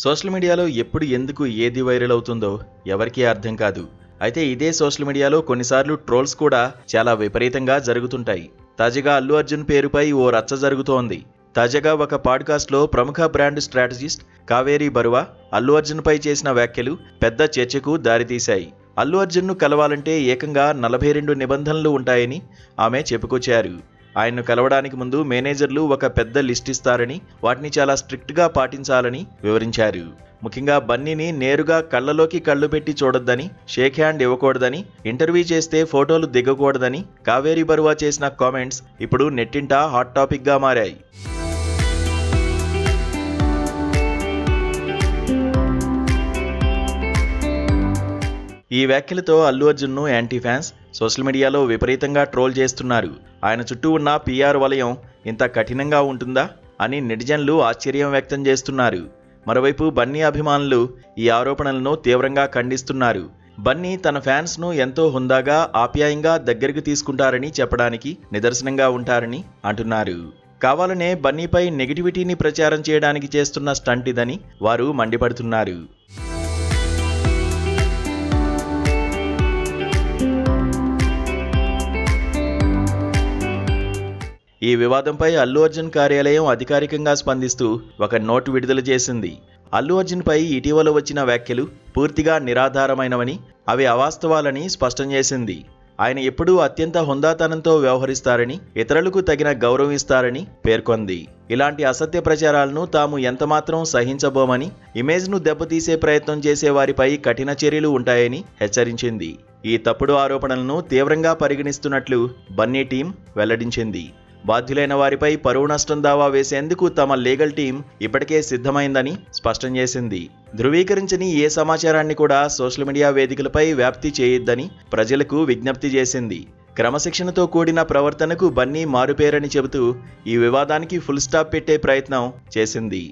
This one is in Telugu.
సోషల్ మీడియాలో ఎప్పుడు ఎందుకు ఏది వైరల్ అవుతుందో ఎవరికీ అర్థం కాదు. అయితే ఇదే సోషల్ మీడియాలో కొన్నిసార్లు ట్రోల్స్ కూడా చాలా విపరీతంగా జరుగుతుంటాయి. తాజాగా అల్లు అర్జున్ పేరుపై ఓ రచ్చ జరుగుతోంది. తాజాగా ఒక పాడ్కాస్ట్లో ప్రముఖ బ్రాండ్ స్ట్రాటజిస్ట్ కావేరీ బరువా అల్లు అర్జున్పై చేసిన వ్యాఖ్యలు పెద్ద చర్చకు దారితీశాయి. అల్లు అర్జున్ను కలవాలంటే ఏకంగా 42 నిబంధనలు ఉంటాయని ఆమె చెప్పుకొచ్చారు. ఆయన్ను కలవడానికి ముందు మేనేజర్లు ఒక పెద్ద లిస్ట్ ఇస్తారని, వాటిని చాలా స్ట్రిక్ట్గా పాటించాలని వివరించారు. ముఖ్యంగా బన్నీని నేరుగా కళ్ళలోకి కళ్ళు పెట్టి చూడొద్దని, షేక్ హ్యాండ్ ఇవ్వకూడదని, ఇంటర్వ్యూ చేస్తే ఫోటోలు దిగకూడదని కావేరీ బరువా చేసిన కామెంట్స్ ఇప్పుడు నెట్టింట హాట్ టాపిక్గా మారాయి. ఈ వ్యాఖ్యలతో అల్లు అర్జున్ను యాంటీ ఫ్యాన్స్ సోషల్ మీడియాలో విపరీతంగా ట్రోల్ చేస్తున్నారు. ఆయన చుట్టూ ఉన్న పీఆర్ వలయం ఇంత కఠినంగా ఉంటుందా అని నెటిజన్లు ఆశ్చర్యం వ్యక్తం చేస్తున్నారు. మరోవైపు బన్నీ అభిమానులు ఈ ఆరోపణలను తీవ్రంగా ఖండిస్తున్నారు. బన్నీ తన ఫ్యాన్స్ను ఎంతో హుందాగా, ఆప్యాయంగా దగ్గరికి తీసుకుంటారని చెప్పడానికి నిదర్శనంగా ఉంటారని అంటున్నారు. కావాలనే బన్నీపై నెగిటివిటీని ప్రచారం చేయడానికి చేస్తున్న స్టంట్ ఇదని వారు మండిపడుతున్నారు. ఈ వివాదంపై అల్లు అర్జున్ కార్యాలయం అధికారికంగా స్పందిస్తూ ఒక నోట్ విడుదల చేసింది. అల్లు అర్జున్పై ఇటీవల వచ్చిన వ్యాఖ్యలు పూర్తిగా నిరాధారమైనవని, అవి అవాస్తవాలని స్పష్టం చేసింది. ఆయన ఎప్పుడూ అత్యంత హుందాతనంతో వ్యవహరిస్తారని, ఇతరులకు తగిన గౌరవం ఇస్తారని పేర్కొంది. ఇలాంటి అసత్య ప్రచారాలను తాము ఎంతమాత్రం సహించబోమని, ఇమేజ్ను దెబ్బతీసే ప్రయత్నం చేసే వారిపై కఠిన చర్యలు ఉంటాయని హెచ్చరించింది. ఈ తప్పుడు ఆరోపణలను తీవ్రంగా పరిగణిస్తున్నట్లు బన్నీ టీం వెల్లడించింది. బాధ్యులైన వారిపై పరువు నష్టం దావా వేసేందుకు తమ లీగల్ టీం ఇప్పటికే సిద్ధమైందని స్పష్టం చేసింది. ధృవీకరించని ఏ సమాచారాన్ని కూడా సోషల్ మీడియా వేదికలపై వ్యాప్తి చేయొద్దని ప్రజలకు విజ్ఞప్తి చేసింది. క్రమశిక్షణతో కూడిన ప్రవర్తనకు బన్నీ మారుపేరని చెబుతూ ఈ వివాదానికి ఫుల్ స్టాప్ పెట్టే ప్రయత్నం చేసింది.